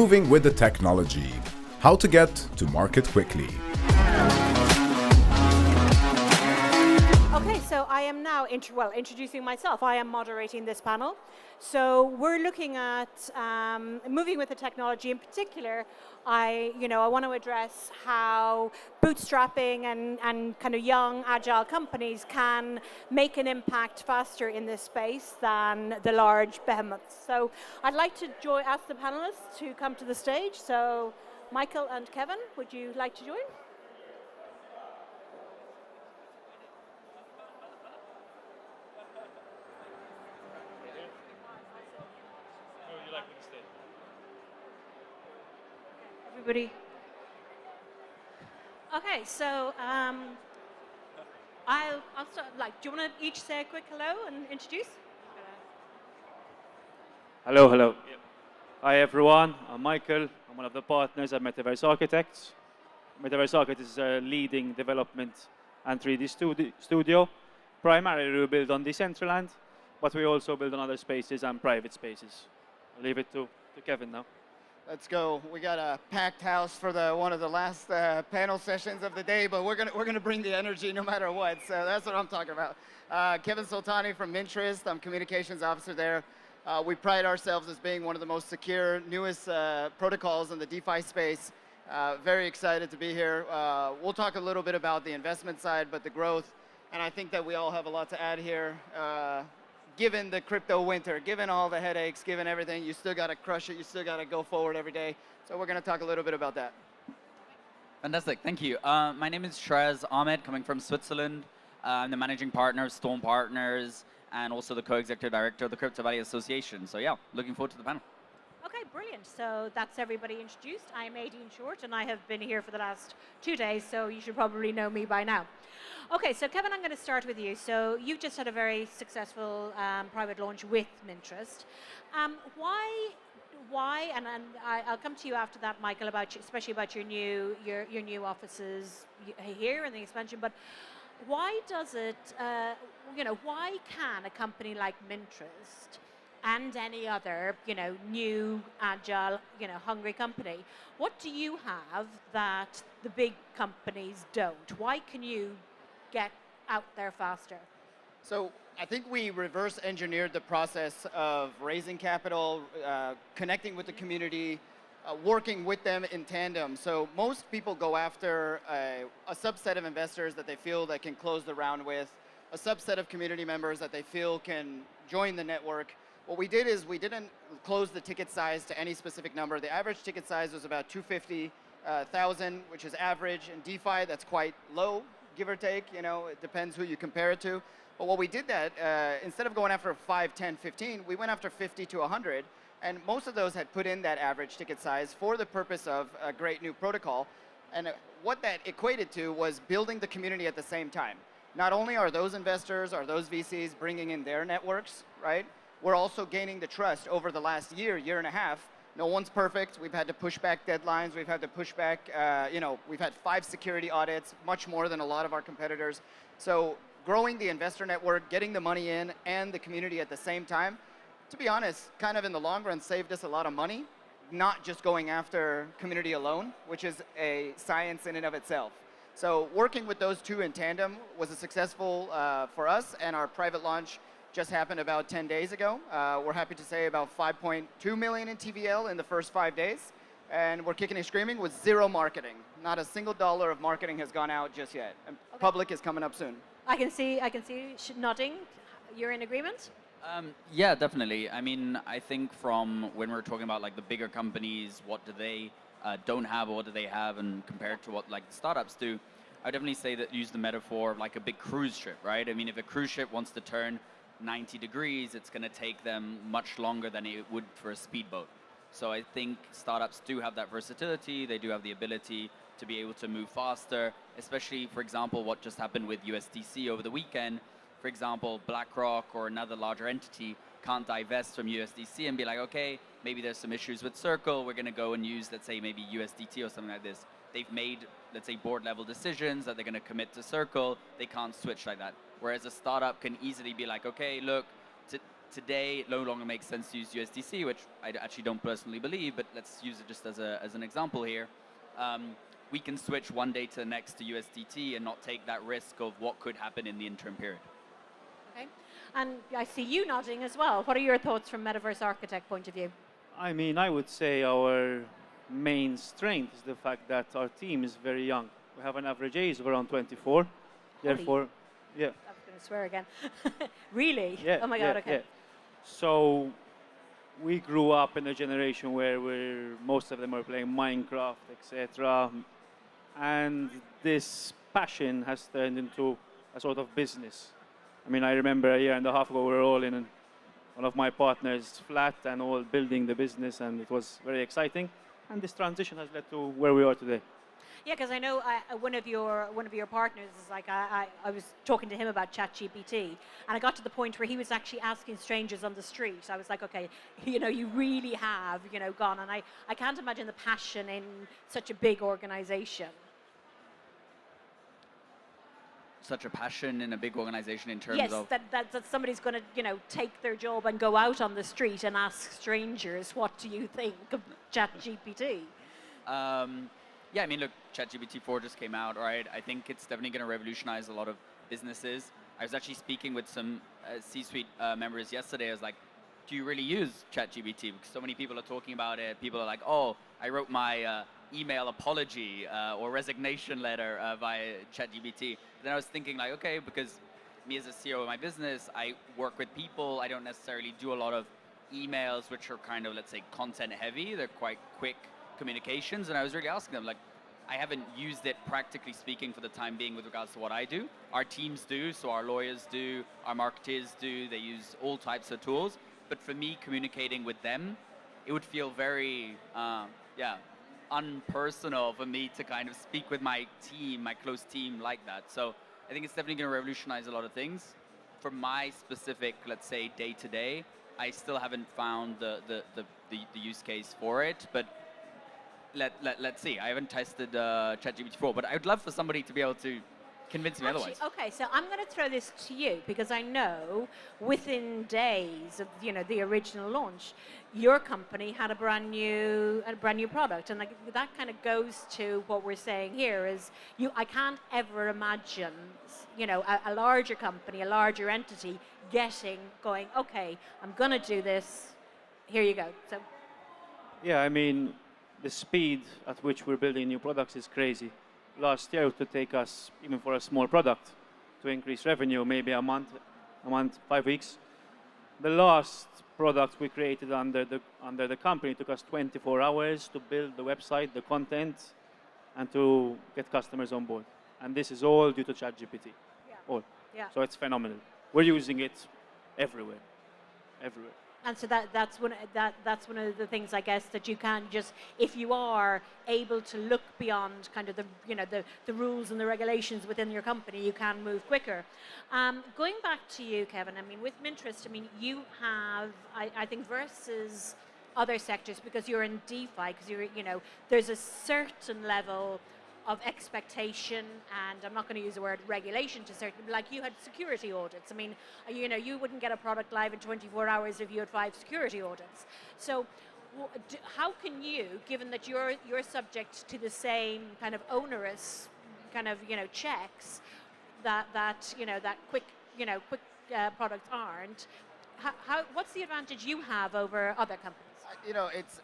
moving with the technology. How to get to market quickly. Okay, so I am now introducing myself. I am moderating this panel. So we're looking at moving with the technology. In particular, I want to address how bootstrapping and kind of young, agile companies can make an impact faster in this space than the large behemoths. So I'd like to ask the panelists to come to the stage. So Michael and Kevin, would you like to join? Everybody. Okay, so I'll start. Do you want to each say a quick hello and introduce? Hello, hello. Hi everyone, I'm Michael. I'm one of the partners at Metaverse Architects. Metaverse Architects is a leading development and 3D studio. Primarily we build on decentralized, but we also build on other spaces and private spaces. I'll leave it to Kevin now. Let's go. We got a packed house for one of the last panel sessions of the day, but we're gonna bring the energy no matter what. So that's what I'm talking about. Kevin Soltani from Mintrist. I'm communications officer there. We pride ourselves as being one of the most secure, newest protocols in the DeFi space. Very excited to be here. We'll talk a little bit about the investment side, but the growth, and I think that we all have a lot to add here. Given the crypto winter, given all the headaches, given everything, you still got to crush it. You still got to go forward every day. So we're going to talk a little bit about that. Fantastic, thank you. My name is Sheraz Ahmed, coming from Switzerland. I'm the managing partner of Storm Partners and also the co-executive director of the Crypto Valley Association. So yeah, looking forward to the panel. Okay, brilliant. So that's everybody introduced. I'm Aideen Short, and I have been here for the last 2 days, so you should probably know me by now. Okay, so Kevin, I'm going to start with you. So you've just had a very successful private launch with Mintrist. Why? And I'll come to you after that, Michael, especially about your new offices here and the expansion. But why does it? Why can a company like Mintrist and any other, new, agile, hungry company, what do you have that the big companies don't? Why can you get out there faster? So I think we reverse engineered the process of raising capital, connecting with the community, working with them in tandem. So most people go after a subset of investors that they feel that can close the round with, a subset of community members that they feel can join the network. What we did is we didn't close the ticket size to any specific number. The average ticket size was about 250,000, which is average. In DeFi, that's quite low, give or take. It depends who you compare it to. But what we did that, instead of going after 5, 10, 15, we went after 50 to 100. And most of those had put in that average ticket size for the purpose of a great new protocol. And what that equated to was building the community at the same time. Not only are those investors, are those VCs bringing in their networks, right? We're also gaining the trust over the last year and a half. No one's perfect. We've had to push back deadlines. We've had to push back, we've had 5 security audits, much more than a lot of our competitors. So growing the investor network, getting the money in, and the community at the same time, to be honest, kind of in the long run saved us a lot of money, not just going after community alone, which is a science in and of itself. So working with those two in tandem was a successful for us, and our private launch just happened about 10 days ago. We're happy to say about 5.2 million in TVL in the first 5 days. And we're kicking and screaming with zero marketing. Not a single dollar of marketing has gone out just yet. And public is coming up soon. I can see you nodding. You're in agreement? Yeah, definitely. I mean, I think from when we're talking about the bigger companies, what do they don't have or what do they have, and compared to what the startups do, I would definitely say that use the metaphor of a big cruise ship, right? I mean, if a cruise ship wants to turn 90 degrees, it's going to take them much longer than it would for a speedboat. So I think startups do have that versatility. They do have the ability to be able to move faster, especially, for example, what just happened with USDC over the weekend. For example, BlackRock or another larger entity can't divest from USDC and be like, okay, maybe there's some issues with Circle. We're going to go and use, let's say, maybe USDT or something like this. They've made, let's say, board level decisions that they're going to commit to Circle. They can't switch like that. Whereas a startup can easily be like, okay, look, today it no longer makes sense to use USDC, which I actually don't personally believe, but let's use it just as an example here. We can switch one day to the next to USDT and not take that risk of what could happen in the interim period. Okay. And I see you nodding as well. What are your thoughts from Metaverse Architect point of view? I mean, I would say our main strength is the fact that our team is very young. We have an average age of around 24. Therefore, yeah. I was going to swear again. Really? Yeah, Oh my God, yeah, okay. yeah. So we grew up in a generation where most of them are playing Minecraft, etc. And this passion has turned into a sort of business. I mean, I remember a year and a half ago, we were all in one of my partners' flat and all building the business, and it was very exciting. And this transition has led to where we are today. Yeah, because I know one of your partners is like I was talking to him about ChatGPT, and I got to the point where he was actually asking strangers on the street. I was like, okay, you really have gone, and I can't imagine the passion in such a big organization. Such a passion in a big organization in terms of... Yes, that somebody's going to take their job and go out on the street and ask strangers, what do you think of ChatGPT? Yeah, I mean, look, ChatGPT 4 just came out, right? I think it's definitely going to revolutionize a lot of businesses. I was actually speaking with some C-suite members yesterday. I was like, do you really use ChatGPT? Because so many people are talking about it. People are like, oh, I wrote my email apology or resignation letter via ChatGPT. Then I was thinking like, okay, because me as a CEO of my business, I work with people. I don't necessarily do a lot of emails, which are kind of, let's say, content heavy. They're quite quick communications. And I was really asking them, like, I haven't used it practically speaking for the time being with regards to what I do. Our teams do, so our lawyers do, our marketeers do. They use all types of tools. But for me, communicating with them, it would feel very, unpersonal for me to kind of speak with my team, my close team like that. So I think it's definitely going to revolutionize a lot of things. For my specific, let's say, day-to-day, I still haven't found the use case for it, but let's see. I haven't tested ChatGPT 4, but I would love for somebody to be able to convince me otherwise. Okay, so I'm going to throw this to you because I know within days of the original launch, your company had a brand new product, and like that kind of goes to what we're saying here is I can't ever imagine a larger company, a larger entity going, okay, I'm going to do this. Here you go. So Yeah, I mean, the speed at which we're building new products is crazy. Last year, it would take us, even for a small product, to increase revenue, maybe a month, 5 weeks. The last product we created under the company took us 24 hours to build the website, the content, and to get customers on board. And this is all due to ChatGPT. Yeah. All. Yeah. So it's phenomenal. We're using it everywhere. And so that's one of the things, I guess, that you can just, if you are able to look beyond kind of the rules and the regulations within your company, you can move quicker. Going back to you, Kevin, I mean, with Mintrust, I mean, you have, I think, versus other sectors, because you're in DeFi, because there's a certain level of expectation, and I'm not going to use the word regulation to certain, like you had security audits. I mean, you wouldn't get a product live in 24 hours if you had 5 security audits. So how can you, given that you're subject to the same kind of onerous kind of, checks that quick products aren't, what's the advantage you have over other companies?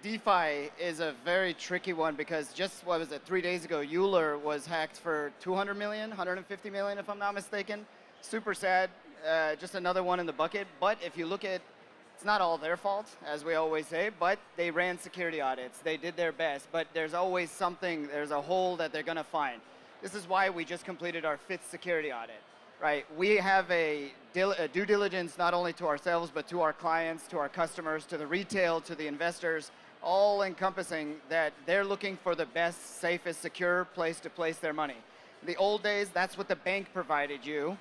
DeFi is a very tricky one because just, 3 days ago, Euler was hacked for 200 million, 150 million, if I'm not mistaken. Super sad, just another one in the bucket. But if you look at, it's not all their fault, as we always say, but they ran security audits. They did their best, but there's always something, there's a hole that they're going to find. This is why we just completed our 5th security audit. Right, we have a due diligence not only to ourselves, but to our clients, to our customers, to the retail, to the investors, all encompassing that they're looking for the best, safest, secure place to place their money. In the old days, that's what the bank provided you,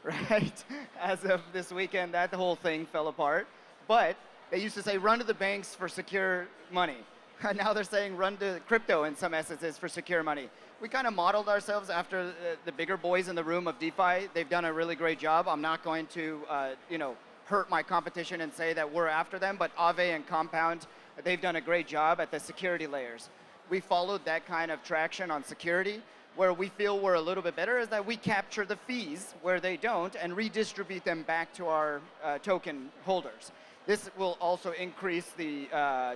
right? As of this weekend, that whole thing fell apart. But they used to say, run to the banks for secure money. And now they're saying, run to crypto in some essences for secure money. We kind of modeled ourselves after the bigger boys in the room of DeFi. They've done a really great job. I'm not going to, hurt my competition and say that we're after them, but Aave and Compound, they've done a great job at the security layers. We followed that kind of traction on security. Where we feel we're a little bit better is that we capture the fees where they don't and redistribute them back to our token holders. This will also increase the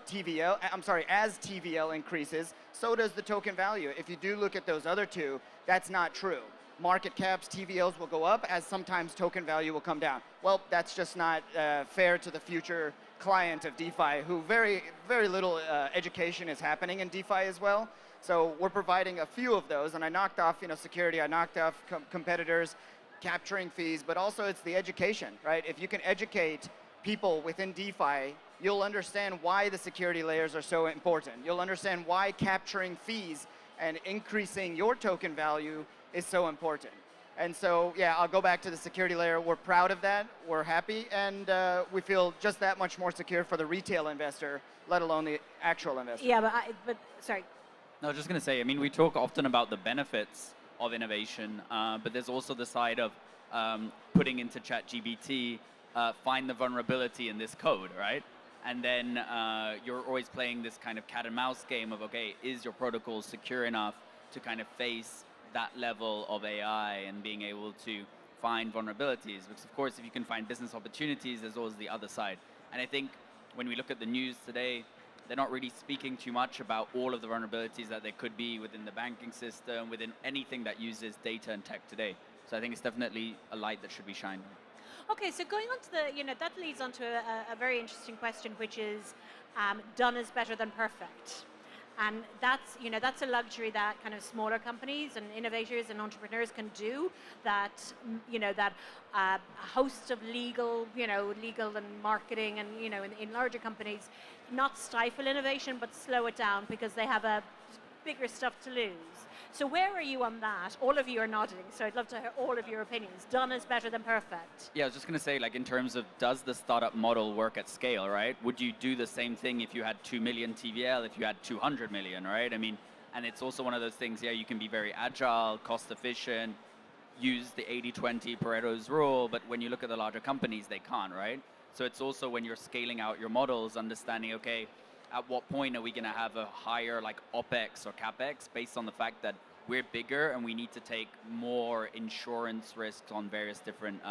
TVL. I'm sorry, as TVL increases, so does the token value. If you do look at those other two, that's not true. Market caps, TVLs will go up as sometimes token value will come down. Well, that's just not fair to the future client of DeFi, who very little education is happening in DeFi as well. So we're providing a few of those, and I knocked off, security. I knocked off competitors, capturing fees, but also it's the education, right? If you can educate people within DeFi, you'll understand why the security layers are so important. You'll understand why capturing fees and increasing your token value is so important. And so, yeah, I'll go back to the security layer. We're proud of that. We're happy, and we feel just that much more secure for the retail investor, let alone the actual investor. Yeah, but sorry. No, I was just going to say, I mean, we talk often about the benefits of innovation, but there's also the side of putting into ChatGPT, find the vulnerability in this code, right? And then you're always playing this kind of cat and mouse game of, okay, is your protocol secure enough to kind of face that level of AI and being able to find vulnerabilities? Because, of course, if you can find business opportunities, there's always the other side. And I think when we look at the news today, they're not really speaking too much about all of the vulnerabilities that there could be within the banking system, within anything that uses data and tech today. So I think it's definitely a light that should be shined. Okay, so going on to that leads on to a very interesting question, which is done is better than perfect. And that's a luxury that kind of smaller companies and innovators and entrepreneurs can do, that a host of legal and marketing and, in larger companies, not stifle innovation, but slow it down because they have a bigger stuff to lose. So where are you on that? All of you are nodding, so I'd love to hear all of your opinions. Done is better than perfect. Yeah, I was just going to say, like, in terms of does the startup model work at scale, right? Would you do the same thing if you had 2 million TVL, if you had 200 million, right? I mean, and it's also one of those things, yeah, you can be very agile, cost efficient, use the 80-20 Pareto's rule, but when you look at the larger companies, they can't, right? So it's also when you're scaling out your models, understanding, okay, at what point are we going to have a higher like OPEX or CAPEX based on the fact that we're bigger and we need to take more insurance risks on various different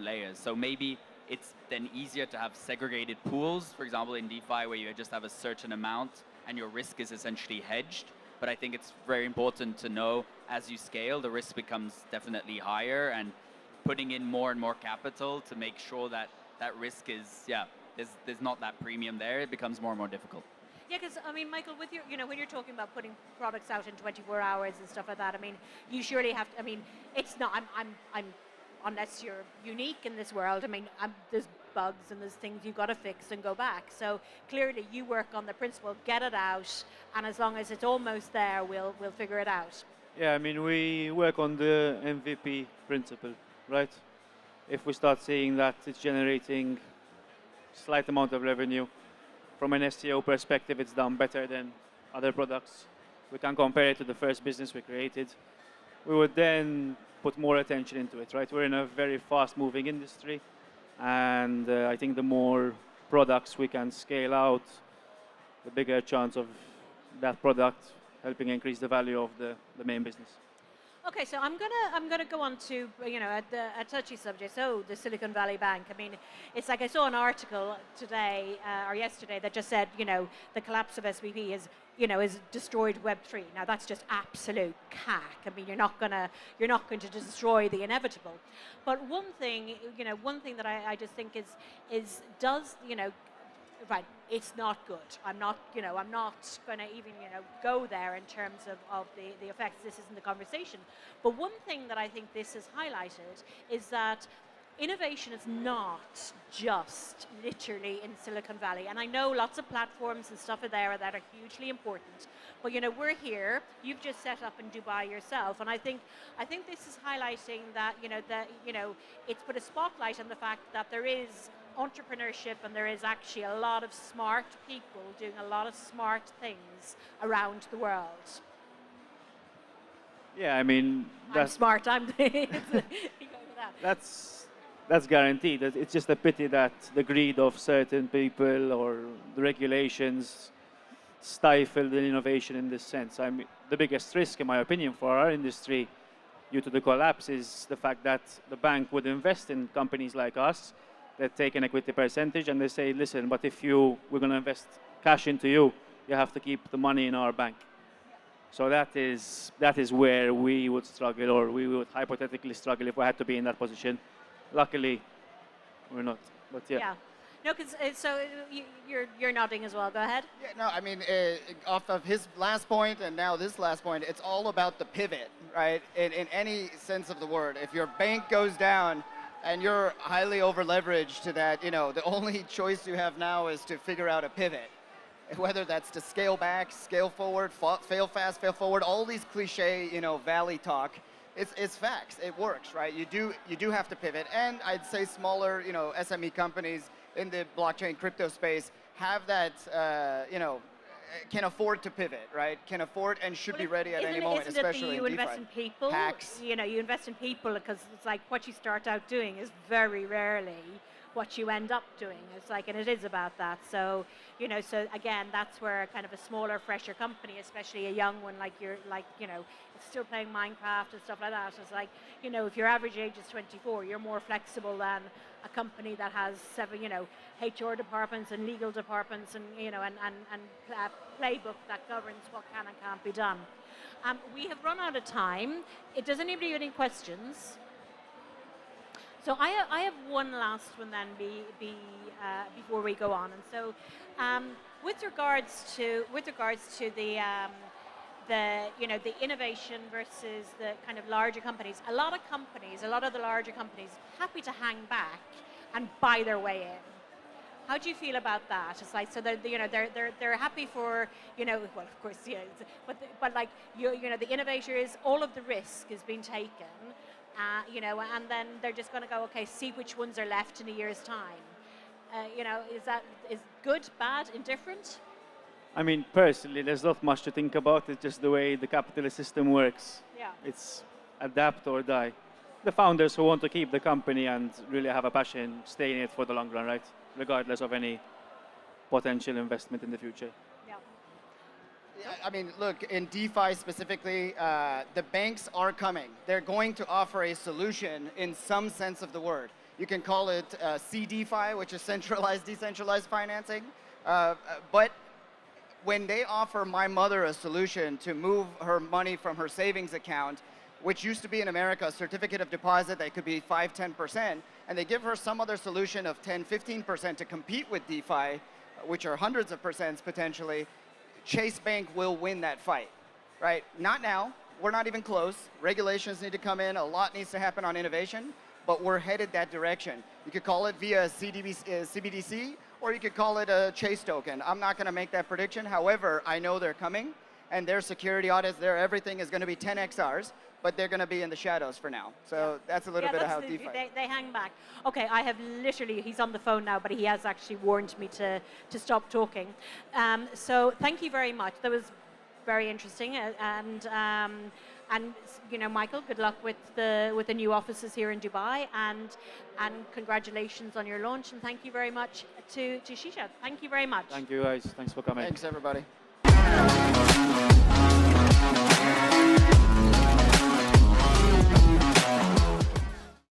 layers. So maybe it's then easier to have segregated pools, for example, in DeFi, where you just have a certain amount and your risk is essentially hedged. But I think it's very important to know as you scale, the risk becomes definitely higher, and putting in more and more capital to make sure that that risk is, there's not that premium there, it becomes more and more difficult. Yeah, because I mean, Michael, with your, when you're talking about putting products out in 24 hours and stuff like that, I mean, you surely have to. I mean, it's not. I'm unless you're unique in this world. I mean, there's bugs and there's things you've got to fix and go back. So clearly, you work on the principle, get it out, and as long as it's almost there, we'll figure it out. Yeah, I mean, we work on the MVP principle, right? If we start seeing that it's generating slight amount of revenue, from an SEO perspective, it's done better than other products. We can compare it to the first business we created. We would then put more attention into it, right? We're in a very fast-moving industry, and I think the more products we can scale out, the bigger chance of that product helping increase the value of the main business. Okay, so I'm gonna go on to a touchy subject. So the Silicon Valley Bank. I mean, it's like I saw an article today or yesterday that just said the collapse of SVB is destroyed Web3. Now that's just absolute cack. I mean, you're not going to destroy the inevitable. But one thing that I just think is does right, it's not good. I'm not going to even, go there in terms of the effects. This isn't the conversation. But one thing that I think this has highlighted is that innovation is not just literally in Silicon Valley. And I know lots of platforms and stuff are there that are hugely important. But, we're here. You've just set up in Dubai yourself. And I think this is highlighting that, it's put a spotlight on the fact that there is entrepreneurship, and there is actually a lot of smart people doing a lot of smart things around the world. Yeah, I mean, I'm smart. I'm. That's that's guaranteed. It's just a pity that the greed of certain people or the regulations stifle the innovation in this sense. I mean, the biggest risk, in my opinion, for our industry due to the collapse is the fact that the bank would invest in companies like us that take an equity percentage and they say, listen, but if we're going to invest cash into you, you have to keep the money in our bank. So that is where we would struggle, or we would hypothetically struggle if we had to be in that position. Luckily, we're not. But yeah. Yeah. No, because you're nodding as well. Go ahead. Yeah, no, I mean, off of his last point and now this last point, it's all about the pivot, right? In any sense of the word. If your bank goes down and you're highly over leveraged to that, the only choice you have now is to figure out a pivot. Whether that's to scale back, scale forward, fail fast, fail forward, all these cliche, valley talk, it's facts. It works, right? You do have to pivot, and I'd say smaller, SME companies in the blockchain crypto space have that, can afford to pivot, right? Can afford and should be ready at any moment, especially in DeFi. You invest in people. Hacks. You invest in people because it's like what you start out doing is very rarely what you end up doing. It's like, and it is about that. So, so again, that's where kind of a smaller, fresher company, especially a young one like it's still playing Minecraft and stuff like that. It's like, if your average age is 24, you're more flexible than a company that has 7, HR departments and legal departments and, and playbook that governs what can and can't be done. We have run out of time. Does anybody have any questions? So I have one last one then before we go on, and so with regards to the the innovation versus the kind of larger companies, a lot of the larger companies happy to hang back and buy their way in. How do you feel about that? It's like, so they're happy for, well, of course, yeah, but like the innovators, all of the risk is being taken. And then they're just going to go, okay, see which ones are left in a year's time. Is good, bad, indifferent? I mean, personally, there's not much to think about. It's just the way the capitalist system works. Yeah. It's adapt or die. The founders who want to keep the company and really have a passion stay in it for the long run, right? Regardless of any potential investment in the future. I mean, look, in DeFi specifically, the banks are coming. They're going to offer a solution in some sense of the word. You can call it CDeFi, which is centralized, decentralized financing. But when they offer my mother a solution to move her money from her savings account, which used to be in America a certificate of deposit that could be 5-10%, and they give her some other solution of 10-15% to compete with DeFi, which are hundreds of percents potentially, Chase Bank will win that fight, right? Not now. We're not even close. Regulations need to come in. A lot needs to happen on innovation, but we're headed that direction. You could call it via CBDC, or you could call it a Chase token. I'm not going to make that prediction. However, I know they're coming, and their security audits, their everything is going to be 10x ours, but they're going to be in the shadows for now. So that's a little bit of how DeFi. They hang back. Okay, I have literally, he's on the phone now, but he has actually warned me to stop talking. So thank you very much. That was very interesting. And Michael, good luck with the new offices here in Dubai, and congratulations on your launch. And thank you very much to Shisha. Thank you very much. Thank you guys. Thanks for coming. Thanks everybody.